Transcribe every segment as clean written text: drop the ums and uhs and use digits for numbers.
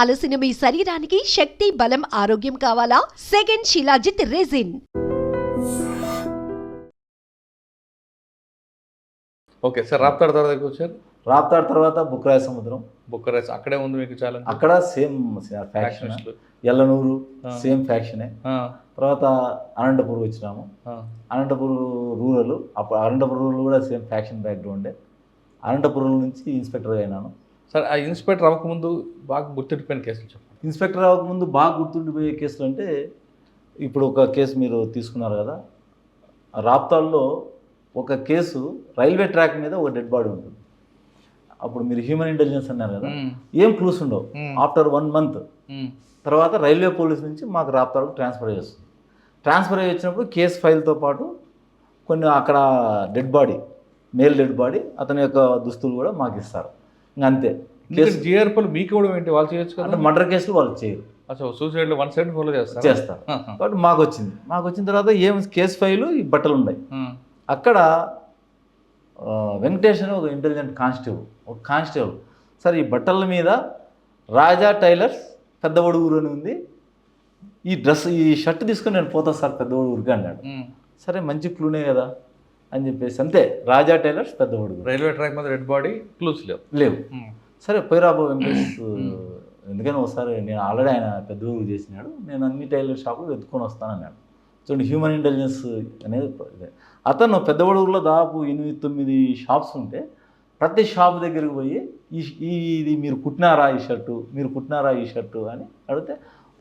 అలసిన మీ శరీరానికి శక్తి, బలం, ఆరోగ్యం కావాలా? Second shilajit resin. Okay sir, Raptadu తర్వాత వచ్చారు. రాప్తాడు తర్వాత బుక్కరాయ సముద్రం. బుక్కరాయస్ అక్కడే ఉంది మీకు చాలా. అక్కడ సేమ్ ఫ్యాక్షన్. ఎల్లనూరు సేమ్ ఫ్యాక్షనే. తర్వాత అనంతపూర్ వచ్చినాము. అనంతపూర్ రూరల్, అప్పుడు అనంతపూర్ రూరల్ కూడా సేమ్ ఫ్యాక్షన్ బ్యాక్గ్రౌండే. అనంతపూర్ నుంచి ఇన్స్పెక్టర్గా అయినాను. సార్, ఆ ఇన్స్పెక్టర్ అవ్వకముందు బాగా గుర్తుండిపోయిన కేసులు చెప్పండి. ఇన్స్పెక్టర్ అవ్వకముందు బాగా గుర్తుండిపోయే కేసులు అంటే, ఇప్పుడు ఒక కేసు మీరు తీసుకున్నారు కదా, రాప్తాడులో ఒక కేసు, రైల్వే ట్రాక్ మీద ఒక డెడ్ బాడీ ఉంటుంది. అప్పుడు మీరు హ్యూమన్ ఇంటెలిజెన్స్ అన్నారు కదా, ఏం క్లూస్ ఉండవు. ఆఫ్టర్ 1 month తర్వాత రైల్వే పోలీస్ నుంచి మాకు రాప్తాడుకు ట్రాన్స్ఫర్ చేస్తుంది. ట్రాన్స్ఫర్ అయ్యి వచ్చినప్పుడు కేసు ఫైల్తో పాటు కొన్ని అక్కడ dead body, male dead body, అతని యొక్క దుస్తులు కూడా మాకు ఇస్తారు. ఇంకా అంతే. కేసు జిఆర్పీలు మీకు కూడా ఏంటి, వాళ్ళు చేయొచ్చు కదా. అంటే మర్డర్ కేసులు వాళ్ళు చేయరు. అచ్చా, సూసైడ్లో 1 ఫాలో చేస్తారు. కాబట్టి మాకు వచ్చిన తర్వాత ఏం కేసు ఫైలు, ఈ బట్టలు ఉన్నాయి. అక్కడ వెంకటేష్ అని ఒక ఇంటెలిజెంట్ కానిస్టేబుల్ సార్, ఈ బట్టల మీద రాజా టైలర్స్ పెద్దవడుగురు అని ఉంది, ఈ షర్ట్ తీసుకొని నేను పోతా సార్ పెద్దవడుగురికి అన్నాడు. సరే, మంచి క్లూనే కదా అని చెప్పేసి, అంతే, రాజా టైలర్స్ పెద్దవడుగురు. రైల్వే ట్రాక్ మీద డెడ్ బాడీ, క్లూస్ లేవు. సరే, పోయిరాబో వెంకటేష్, ఎందుకని ఒకసారి నేను ఆల్రెడీ ఆయన పెద్దవడుగు చేసినాడు, నేను అన్ని టైలర్ షాపులు వెతుక్కొని వస్తానన్నాడు. చూడండి, హ్యూమన్ ఇంటెలిజెన్స్ అనేది ఇదే. అతను పెద్దవడుగులో దాదాపు 8-9 షాప్స్ ఉంటే, ప్రతి షాప్ దగ్గరికి పోయి ఇది మీరు కుట్టినారా ఈ షర్టు అని అడిగితే,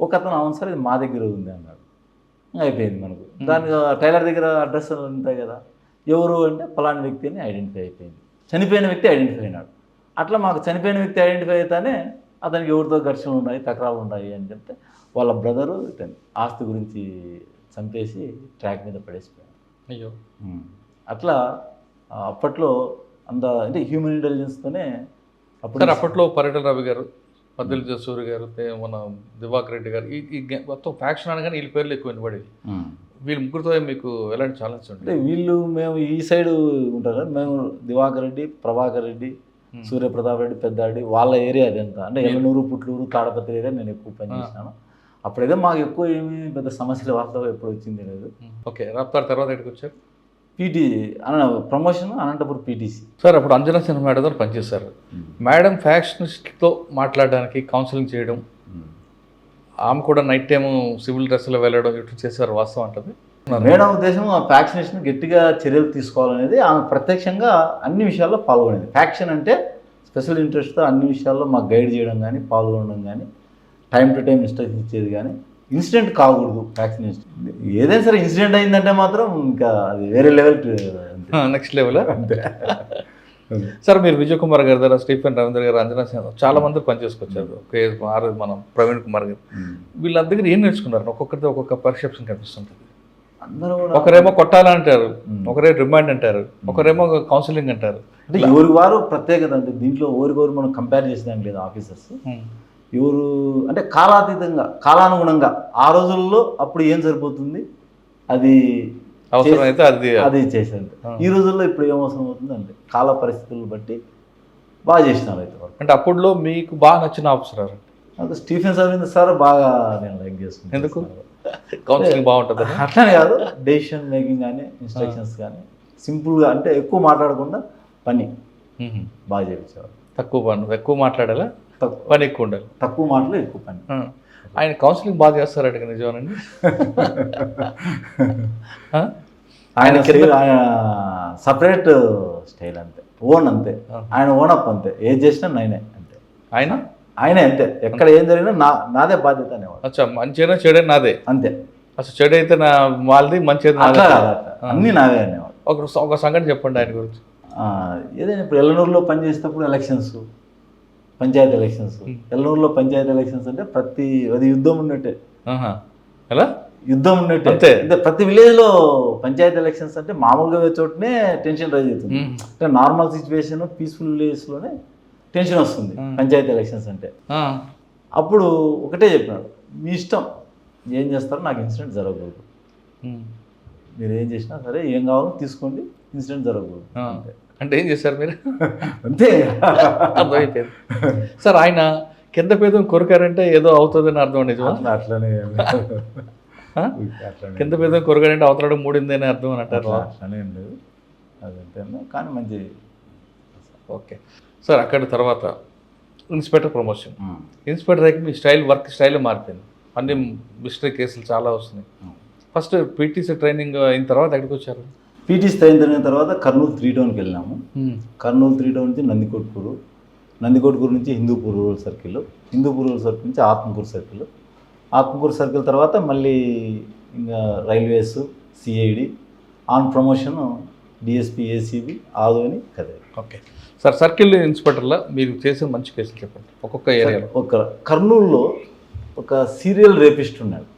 ఒక అతను అవును సార్ ఇది మా దగ్గర ఉంది అన్నాడు. అయిపోయింది మనకు. దానికి టైలర్ దగ్గర అడ్రస్ ఉంటాయి కదా, ఎవరు అంటే ఫలానా వ్యక్తి అని ఐడెంటిఫై అయిపోయింది. చనిపోయిన వ్యక్తి ఐడెంటిఫై అయినాడు. అట్లా మాకు చనిపోయిన వ్యక్తి ఐడెంటిఫై అయితేనే అతనికి ఎవరితో ఘర్షణలు ఉన్నాయి, తకరాలు ఉన్నాయి అని చెప్తే, వాళ్ళ బ్రదరు ఇతను ఆస్తి గురించి చంపేసి ట్రాక్ మీద పడేసిపోయాడు. అయ్యో. అట్లా అప్పట్లో అంత అంటే హ్యూమన్ ఇంటెలిజెన్స్తోనే. అప్పట్లో పర్యటన రవి గారు, పద్దుల సూర్య గారు, మన దివాకర్ రెడ్డి గారు, ఈ మొత్తం ఫ్యాక్షన్ అనగానే వీళ్ళ పేర్లు ఎక్కువ వినబడేవి. వీళ్ళ ముగ్గురితో మీకు ఎలాంటి ఛాలెంజ్ ఉంటుంది? వీళ్ళు మేము ఈ సైడ్ ఉంటారు, మేము దివాకర్ రెడ్డి, ప్రభాకర్ రెడ్డి, సూర్యప్రతాప్ రెడ్డి, పెద్దారెడ్డి, వాళ్ళ ఏరియా అదంతా. అంటే ఎల్లనూరు, పుట్లూరు, తాడపత్రి ఏరియా నేను ఎక్కువ పనిచేసినాను. అప్పుడైతే మాకు ఎక్కువ ఏమీ పెద్ద సమస్యలు వాస్తవం ఎప్పుడు వచ్చింది లేదు. ఓకే, రాప్తాడు తర్వాత ఎక్కడికి వచ్చారు? PT promotion, Anantapur PTC. Sir, అప్పుడు అంజనా సినిమా మేడం దగ్గర పనిచేశారు. మేడం ఫ్యాక్షనిస్ట్తో మాట్లాడడానికి, కౌన్సిలింగ్ చేయడం, ఆమె కూడా నైట్ టైము సివిల్ డ్రెస్లో వెళ్ళడం ఇటు చేశారు, వాస్తవం అంటది. మేడం ఉద్దేశం ఫ్యాక్షనిస్ట్ని గట్టిగా చర్యలు తీసుకోవాలనేది. ఆమె ప్రత్యక్షంగా అన్ని విషయాల్లో పాల్గొనేది. ఫ్యాక్షన్ అంటే స్పెషల్ ఇంట్రెస్ట్తో అన్ని విషయాల్లో మాకు గైడ్ చేయడం కానీ, పాల్గొనడం కానీ, టైం టు టైం ఇన్స్ట్రక్షన్ ఇచ్చేది కానీ. ఇన్సిడెంట్ కాకూడదు ఫ్యాక్షనిస్ట్. ఏదైనా సరే ఇన్సిడెంట్ అయిందంటే మాత్రం ఇంకా అది వేరే లెవెల్, నెక్స్ట్ లెవెల్ అంతే. సార్, మీరు విజయ్ కుమార్ గారి దగ్గర, స్టీఫెన్ రవీంద్ర గారు, అంజనా సిన్హా చాలా మంది పనిచేసుకొచ్చారు. మనం ప్రవీణ్ కుమార్ గారు, వీళ్ళ దగ్గర ఏం నేర్చుకున్నారు? ఒక్కొక్కరితో ఒక్కొక్క పర్సెప్షన్ కనిపిస్తుంటుంది. అందరూ ఒకరేమో కొట్టాలంటారు, ఒకరేమో రిమైండ్ అంటారు, ఒకరేమో కౌన్సిలింగ్ అంటారు. అంటే ఎవరి వారు ప్రత్యేకత. అంటే దీంట్లో ఎవరికొరు మనం కంపేర్ చేసేదానికి లేదు. ఆఫీసర్స్ ఎవరు అంటే కాలాతీతంగా, కాలానుగుణంగా ఆ రోజుల్లో అప్పుడు ఏం సరిపోతుంది అది అవసరమైతే అది చేసేది. ఈ రోజుల్లో ఇప్పుడు ఏం అవసరం అవుతుంది అంటే కాల పరిస్థితులను బట్టి బాగా చేసినారు. అయితే అంటే అప్పుడులో మీకు బాగా నచ్చిన ఆఫీసర్ అంటే స్టీఫెన్ రవీంద్ర సార్ బాగా నేను లైక్ చేస్తున్నాను. ఎందుకు? కౌన్సిలింగ్ బాగుంటుంది అట్లానే కాదు, డెసిషన్ మేకింగ్ కానీ, ఇన్స్ట్రక్షన్స్ కానీ సింపుల్గా, అంటే ఎక్కువ మాట్లాడకుండా పని బాగా చేయించేవారు. ఎక్కువ మాట్లాడాలా, పని ఎక్కువ ఉండాలి. తక్కువ మాటలు ఎక్కువ పని. ఆయన కౌన్సిలింగ్ బాగా చేస్తారట, నిజమేనండి? ఆయన సపరేట్ స్టైల్ అంతే, ఓన్ అంతే, ఆయన ఓనప్ అంతే. ఏది చేసినా నేనే అంతే, ఆయనే అంతే. ఎక్కడ ఏం జరిగినా నాదే బాధ్యత అనేవాడు. అచ్చా, మంచిగా చెడే నాదే అంతే. అసలు చెడు అయితే నా వాళ్ళది, మంచి అయితే అన్నీ నావే అనేవాడు. ఒక సంఘటన చెప్పండి ఆయన గురించి. ఏదైనా ఇప్పుడు ఎల్లనూరులో పనిచేసేటప్పుడు ఎలక్షన్స్, పంచాయతీ ఎలక్షన్స్. ఎల్లనూరులో పంచాయతీ ఎలక్షన్స్ అంటే అది యుద్ధం ఉన్నట్టే. ఎలా యుద్ధం ఉన్నట్టే అంతే. ప్రతి విలేజ్లో పంచాయతీ ఎలక్షన్స్ అంటే మామూలుగా చోటనే టెన్షన్ రైజ్ అవుతుంది. అంటే నార్మల్ సిచ్యువేషన్, పీస్ఫుల్ విలేజెస్లోనే టెన్షన్ వస్తుంది పంచాయతీ ఎలక్షన్స్ అంటే. అప్పుడు ఒకటే చెప్పినాడు, మీ ఇష్టం ఏం చేస్తారో, నాకు ఇన్సిడెంట్ జరగకూడదు. మీరు ఏం చేసినా సరే, ఏం కావాలో తీసుకోండి, ఇన్సిడెంట్ జరగకూడదు. అంటే ఏం చేశారు మీరు? అంతే. అర్థమైపోయింది. సార్, ఆయన కింద పేదం కొరికారంటే ఏదో అవుతుందని అర్థం నిజమా? అట్లనే ఆ? అట్లనే కింద పేదం కొరగాడంటే అవతలడం మూడింది అని అర్థం అని అంటారు. అట్లనే ఉండదు అదంతే, కానీ మంచి. ఓకే సార్, అక్కడ తర్వాత ఇన్స్పెక్టర్ ప్రమోషన్. ఇన్స్పెక్టర్ అయితే మీ స్టైల్, వర్క్ స్టైల్ మారిపోయింది. అన్ని మిస్టరీ కేసులు చాలా వస్తున్నాయి. ఫస్ట్ పీటీసీ ట్రైనింగ్ అయిన తర్వాత ఎక్కడికి వచ్చారు? పీటీసీ అయిన తర్వాత కర్నూలు 3 టౌన్కి వెళ్ళినాము. కర్నూలు 3 టౌన్ నుంచి నందికొట్కూరు, నందికొట్కూరు నుంచి Hindupur rural circle, Hindupur rural circle నుంచి ఆత్మకూరు సర్కిల్, ఆత్మకూరు సర్కిల్ తర్వాత మళ్ళీ ఇంకా railways, CID, on promotion DSP, ACB, Adoni, కదే. ఓకే సార్, సర్కిల్ ఇన్స్పెక్టర్లో మీరు చేసిన మంచి కేసులు చెప్పండి ఒక్కొక్క ఏరియాలో. ఒక కర్నూలులో ఒక సీరియల్ రేపిస్ట్ ఉన్నాడు.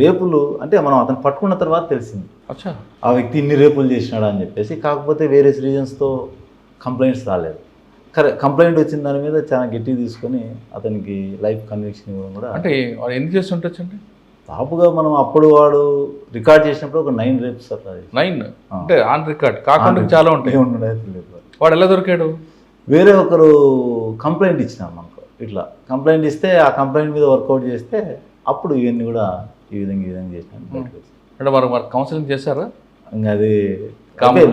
రేపులు అంటే మనం అతను పట్టుకున్న తర్వాత తెలిసింది అచ్చా ఆ వ్యక్తి ఇన్ని రేపులు చేసినాడు అని చెప్పేసి. కాకపోతే వేరే రీజన్స్తో కంప్లైంట్స్ రాలేదు. కంప్లైంట్ వచ్చిన దాని మీద చాలా గట్టిగా తీసుకొని అతనికి లైఫ్ కన్విక్షన్ ఇవ్వడం కూడా. అంటే వాడు ఎన్ని చేస్తుంటచ్చు అండి? దాపుగా మనం అప్పుడు వాడు రికార్డ్ చేసినప్పుడు ఒక 9 రేప్స్ అట్లా. 9 అంటే ఆన్ రికార్డ్ కాకుండా చాలా ఉంటాయి. వాడు ఎలా దొరికాడు? వేరే ఒకరు కంప్లైంట్ ఇచ్చినాం మనకు. ఇట్లా కంప్లైంట్ ఇస్తే ఆ కంప్లైంట్ మీద వర్కౌట్ చేస్తే అప్పుడు ఇవన్నీ కూడా ఈ విధంగా చేసినాను. అంటే మరి కౌన్సిలింగ్ చేశారా? ఇంకా అది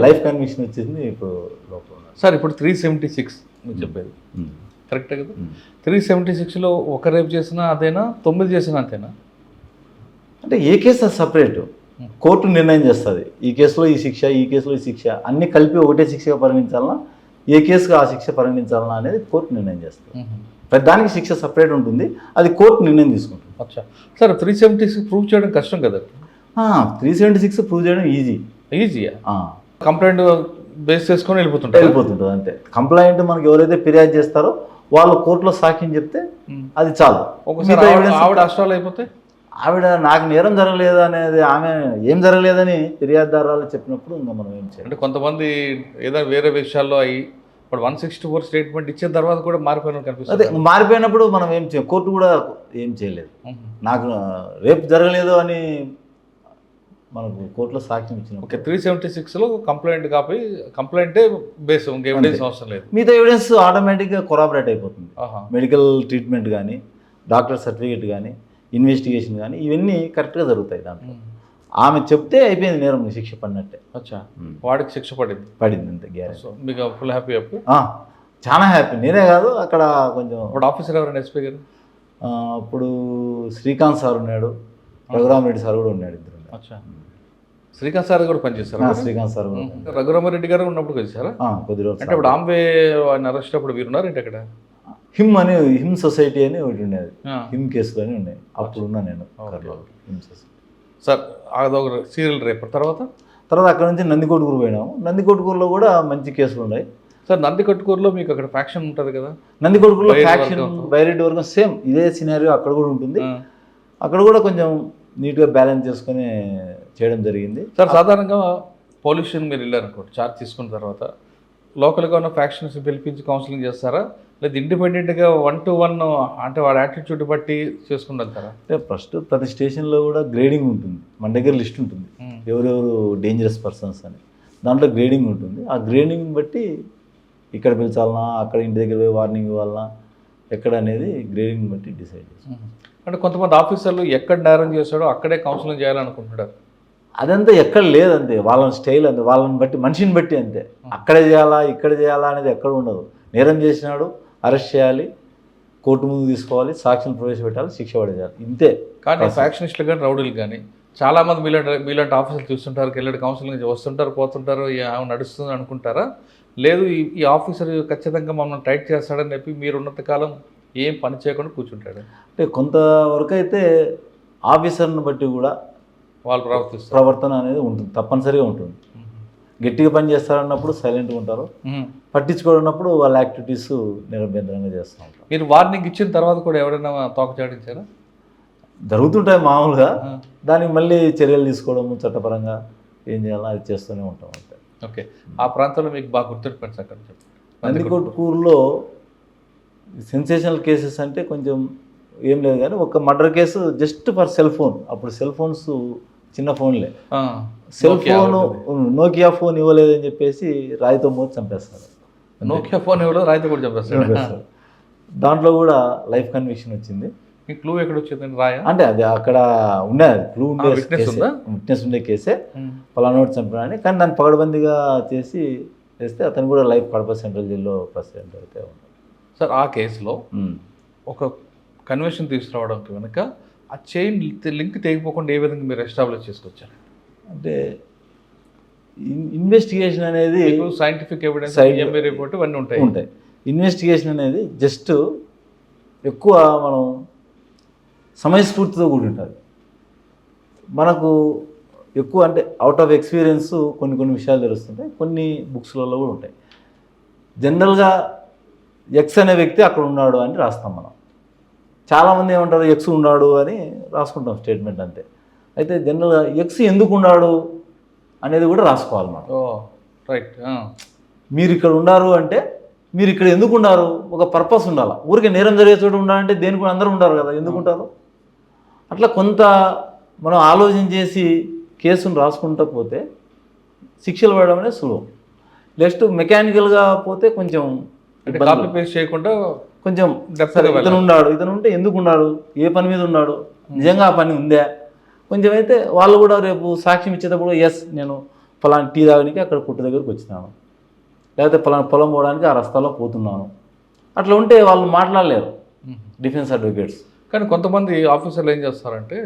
లైఫ్ కన్విక్షన్ వచ్చింది ఇప్పుడు లోపల. సార్ ఇప్పుడు 376 మీరు చెప్పేది కరెక్టే కదా? 376లో ఒక రేపు చేసినా అదేనా, 9 చేసినా అంతేనా? అంటే ఏ కేసు సపరేట్ కోర్టు నిర్ణయం చేస్తుంది. ఈ కేసులో ఈ శిక్ష, ఈ కేసులో ఈ శిక్ష అన్నీ కలిపి ఒకటే శిక్షగా పరిగణించాలన్నా, ఏ కేసుగా ఆ శిక్ష పరిగణించాలన్నా అనేది కోర్టు నిర్ణయం చేస్తుంది. ప్రతిదానికి శిక్ష సపరేట్ ఉంటుంది, అది కోర్టు నిర్ణయం తీసుకుంటుంది. అచ్చా సార్, 376 ప్రూవ్ చేయడం కష్టం కదా? 376 ప్రూవ్ చేయడం ఈజీయా? కంప్లైంట్ బేస్ చేసుకొని వెళ్ళిపోతుంటుంది అంతే. కంప్లైంట్ మనకి ఎవరైతే ఫిర్యాదు చేస్తారో వాళ్ళు కోర్టులో సాక్ష్యం చెప్తే అది చాలు. ఒకసారి ఆవిడ అష్టాలు అయిపోతే, ఆవిడ నాకు నేరం జరగలేదు అనేది, ఆమె ఏం జరగలేదని ఫిర్యాదుదారులు చెప్పినప్పుడు ఇంకా మనం ఏం చేయాలి? అంటే కొంతమంది ఏదైనా వేరే విషయాల్లో అయ్యి ఇప్పుడు 164 స్టేట్మెంట్ ఇచ్చిన తర్వాత కూడా మారిపోయిన కనిపిస్తుంది. అదే మారిపోయినప్పుడు మనం ఏం చేయాలి? కోర్టు కూడా ఏం చేయలేదు. నాకు రేపు జరగలేదు అని మనకు కోర్టులో సాక్ష్యం ఇచ్చిన. ఓకే, 376లో కంప్లైంటే బేస్, ఇంకా ఎవిడెన్స్ అవసరం లేదు. మిగతా ఎవిడెన్స్ ఆటోమేటిక్గా కొరాబరేట్ అయిపోతుంది. మెడికల్ ట్రీట్మెంట్ కానీ, డాక్టర్ సర్టిఫికేట్ కానీ, ఇన్వెస్టిగేషన్ కానీ ఇవన్నీ కరెక్ట్గా జరుగుతాయి దాంట్లో. ఆమె చెప్తే అయిపోయింది, నేరం శిక్ష పడినట్టే. అచ్చా, వాడికి శిక్ష పడింది అంతే గ్యారెంటీ. మీకు ఫుల్ హ్యాపీ అప్పుడు? చాలా హ్యాపీ. నేనే కాదు, అక్కడ కొంచెం ఇప్పుడు ఆఫీసర్ ఎవరైనా ఎస్పీ గారు? అప్పుడు శ్రీకాంత్ సార్ ఉన్నాడు, రఘురామరెడ్డి సార్ కూడా ఉన్నాడు, ఇద్దరు. అచ్చా, శ్రీకాంత్ సార్ కూడా పనిచేస్తారా? శ్రీకాంత్ సార్ రఘురామరెడ్డి గారు ఉన్నప్పుడు కలిసారా? కొద్ది రోజులు. అంటే ఇప్పుడు ఆంబే ఆయన అరెస్ట్ అప్పుడు మీరు ఉన్నారు ఏంటి అక్కడ? హిమ్ సొసైటీ అని ఒకటి ఉండేది, హిమ్ కేసులు అని ఉన్నాయి. అప్పుడు ఉన్నా నేను హిమ్ సొసైటీ. సార్ అదొక సీరియల్ రేపర్. తర్వాత అక్కడ నుంచి నందికొట్కూరు పోయినాము. నందికొట్కూరులో కూడా మంచి కేసులు ఉన్నాయి. సార్ నందికొట్కూరులో మీకు అక్కడ ఫ్యాక్షన్ ఉంటుంది కదా? నందికొట్కూరులో ఫ్యాక్షన్, బైరెడ్డి వర్గం సేమ్ ఇదే సినారియో అక్కడ కూడా ఉంటుంది. అక్కడ కూడా కొంచెం నీట్గా బ్యాలెన్స్ చేసుకొని చేయడం జరిగింది. సార్ సాధారణంగా పోలీస్ స్టేషన్ మీరు వెళ్ళారనుకోండి, ఛార్జ్ తీసుకున్న తర్వాత లోకల్గా ఉన్న ఫ్యాక్షన్స్ పిలిపించి కౌన్సిలింగ్ చేస్తారా, లేదా ఇండిపెండెంట్గా 1-to-1 అంటే వాడి యాటిట్యూడ్ బట్టి చేసుకుని వెళ్తారా? అంటే ఫస్ట్ ప్రతి స్టేషన్లో కూడా గ్రేడింగ్ ఉంటుంది. మన దగ్గర లిస్ట్ ఉంటుంది ఎవరెవరు డేంజరస్ పర్సన్స్ అని. దాంట్లో గ్రేడింగ్ ఉంటుంది. ఆ గ్రేడింగ్ బట్టి ఇక్కడ పిలిచాలన్నా, అక్కడ ఇంటి దగ్గర పోయి వార్నింగ్ ఇవ్వాలన్నా, ఎక్కడ అనేది గ్రేడింగ్ బట్టి డిసైడ్ చేస్తాం. అంటే కొంతమంది ఆఫీసర్లు ఎక్కడ నేరం చేశాడో అక్కడే కౌన్సిలింగ్ చేయాలనుకుంటున్నారు. అదంతా ఎక్కడ లేదంతే, వాళ్ళని స్టైల్ అంతే, వాళ్ళని బట్టి, మనిషిని బట్టి అంతే. అక్కడే చేయాలా, ఇక్కడ చేయాలా అనేది ఎక్కడ ఉండదు. నేరం చేసినాడు, అరెస్ట్ చేయాలి, కోర్టు ముందు తీసుకోవాలి, సాక్ష్యం ప్రవేశపెట్టాలి, శిక్ష పడేయాలి, ఇంతే. కానీ ఫ్యాక్షనిస్టులు కానీ రౌడీలు కానీ చాలామంది మీలాంటి ఆఫీసర్లు చూస్తుంటారు, వెళ్ళి కౌన్సిలింగ్ వస్తుంటారు, పోతుంటారు, నడుస్తుంది అనుకుంటారా? లేదు ఈ ఆఫీసర్ ఖచ్చితంగా మమ్మల్ని టైట్ చేస్తాడని చెప్పి మీరు ఉన్నంతకాలం ఏం పని చేయకుండా కూర్చుంటాడు? అంటే కొంతవరకు అయితే ఆఫీసర్ని బట్టి కూడా వాళ్ళు ప్రవర్తన అనేది ఉంటుంది, తప్పనిసరిగా ఉంటుంది. గట్టిగా పని చేస్తారన్నప్పుడు సైలెంట్గా ఉంటారు, పట్టించుకోనప్పుడు వాళ్ళ యాక్టివిటీస్ నిరభ్యంతరంగా చేస్తూ ఉంటారు. మీరు వార్నింగ్ ఇచ్చిన తర్వాత కూడా ఎవరైనా తోక చాటించారా? జరుగుతుంటాయి మామూలుగా. దానికి మళ్ళీ చర్యలు తీసుకోవడము, చట్టపరంగా ఏం చేయాలో అది చేస్తూనే ఉంటాం అంతే. ఓకే, ఆ ప్రాంతంలో మీకు బాగా గుర్తుండిపోయింది అక్కడ నందికొట్కూరులో సెన్సేషనల్ కేసెస్ అంటే కొంచెం ఏం లేదు, కానీ ఒక murder case just for cell phone. అప్పుడు సెల్ ఫోన్స్ చిన్న ఫోన్లే, సెల్ ఫోన్ నోకియా ఫోన్ ఇవ్వలేదని చెప్పేసి రాయితో మోసి చంపేస్తారు. నోకియా ఫోన్ ఇవ్వలేదు, రాయితో కూడా చంపేస్తారు. దాంట్లో కూడా లైఫ్ కన్విక్షన్ వచ్చింది. మీ క్లూ ఎక్కడ వచ్చిందండి? రాయా అంటే అది అక్కడ ఉండేది క్లూ ఉండే witness కేసే. ఉందా? విట్నెస్ ఉండే కేసే, పలానోటి చంపినాడని. కానీ దాన్ని పగడబందీగా చేస్తే అతను కూడా లైఫ్ కడప సెంట్రల్ జైల్లో ప్రెసిడెంట్ అయితే ఉన్నాడు. సార్ ఆ కేసులో ఒక కన్వెన్షన్ తీసుకురావడానికి వెనుక ఆ చైన్ లింక్ తెగిపోకుండా ఏ విధంగా మీరు ఎస్టాబ్లిష్ చేసుకొచ్చారు? అంటే ఇన్వెస్టిగేషన్ అనేది సైంటిఫిక్ ఎవిడెన్స్, EMI రిపోర్ట్ ఇవన్నీ ఉంటాయి. ఇన్వెస్టిగేషన్ అనేది జస్ట్ ఎక్కువ మనం సమయస్ఫూర్తితో కూడి ఉంటుంది. మనకు ఎక్కువ అంటే అవుట్ ఆఫ్ ఎక్స్పీరియన్స్ కొన్ని విషయాలు తెలుస్తుంటాయి, కొన్ని బుక్స్లలో కూడా ఉంటాయి. జనరల్గా ఎక్స్ అనే వ్యక్తి అక్కడ ఉన్నాడు అని రాస్తాం మనం. చాలామంది ఏమంటారు ఎక్స్ ఉన్నాడు అని రాసుకుంటాం స్టేట్మెంట్ అంతే. అయితే జనరల్గా ఎక్స్ ఎందుకు ఉన్నాడు అనేది కూడా రాసుకోవాలి మనం. రైట్. మీరు ఇక్కడ ఉన్నారు అంటే మీరు ఇక్కడ ఎందుకు ఉన్నారు, ఒక పర్పస్ ఉండాలి. ఊరికే నేరం జరిగే చోటు ఉండాలంటే దేనికి కూడా అందరూ ఉంటారు కదా, ఎందుకు ఉంటారు? అట్లా కొంత మనం ఆలోచన చేసి కేసును రాసుకుంటూ పోతే శిక్షలు పడడం అనేది సులువు. నెక్స్ట్ మెకానికల్గా పోతే కొంచెం కాపీ పేస్ట్ చేయకుండా కొంచెం ఇతను ఉన్నాడు, ఇతను ఉంటే ఎందుకు ఉన్నాడు, ఏ పని మీద ఉన్నాడు, నిజంగా ఆ పని ఉందా, కొంచెం అయితే వాళ్ళు కూడా రేపు సాక్ష్యం ఇచ్చేటప్పుడు ఎస్ నేను ఫలానా టీ తాగడానికి అక్కడ కొట్టు దగ్గరకు వచ్చినాను, లేకపోతే ఫలానా పొలం పోవడానికి ఆ రస్తాలో పోతున్నాను, అట్లా ఉంటే వాళ్ళు మాట్లాడలేరు డిఫెన్స్ అడ్వకేట్స్. కానీ కొంతమంది ఆఫీసర్లు ఏం చేస్తారంటే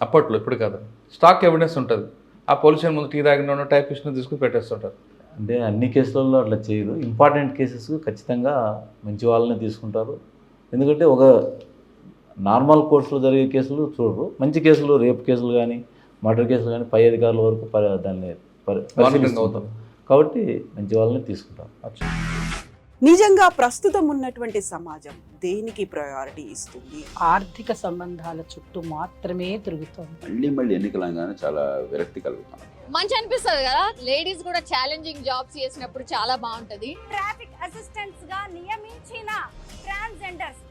అప్పట్లో, ఇప్పుడు కాదు, స్టాక్ ఎవిడెన్స్ ఉంటుంది, ఆ పోలీస్ స్టేషన్ ముందు టీ తాగిన టైపిస్ట్ని తీసుకుని పెట్టేస్తుంటారు. అంటే అన్ని కేసులలో అట్లా చేయరు. ఇంపార్టెంట్ కేసెస్ ఖచ్చితంగా మంచి వాళ్ళని తీసుకుంటారు. ఎందుకంటే ఒక నార్మల్ కోర్సులో జరిగే కేసులు చూడరు, మంచి కేసులు, రేప్ కేసులు కానీ మర్డర్ కేసులు కానీ పై అధికారుల వరకు దాన్ని పరిశీలిస్తారు. కాబట్టి మంచి వాళ్ళని తీసుకుంటారు. నిజంగా ప్రస్తుతం ఉన్నటువంటి సమాజం దేనికి ప్రయారిటీ ఇస్తుంది? ఆర్థిక సంబంధాల చుట్టూ మాత్రమే తిరుగుతుంది. మళ్ళీ ఎన్నికలంగానే చాలా విరక్తి కలుగుతాం. మంచి అనిపిస్తుంది కదా, లేడీస్ కూడా ఛాలెంజింగ్ జాబ్స్ చేసినప్పుడు చాలా బాగుంటది. ట్రాఫిక్ అసిస్టెంట్స్ గా నియమించిన ట్రాన్స్జెండర్స్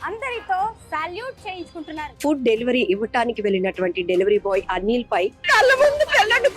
అందరితో సాల్యూట్ చేయించుకుంటున్నారు. ఫుడ్ డెలివరీ ఇవ్వటానికి వెళ్ళినటువంటి డెలివరీ బాయ్ అనిల్ పై కళ్ళ ముందు పెళ్ళండి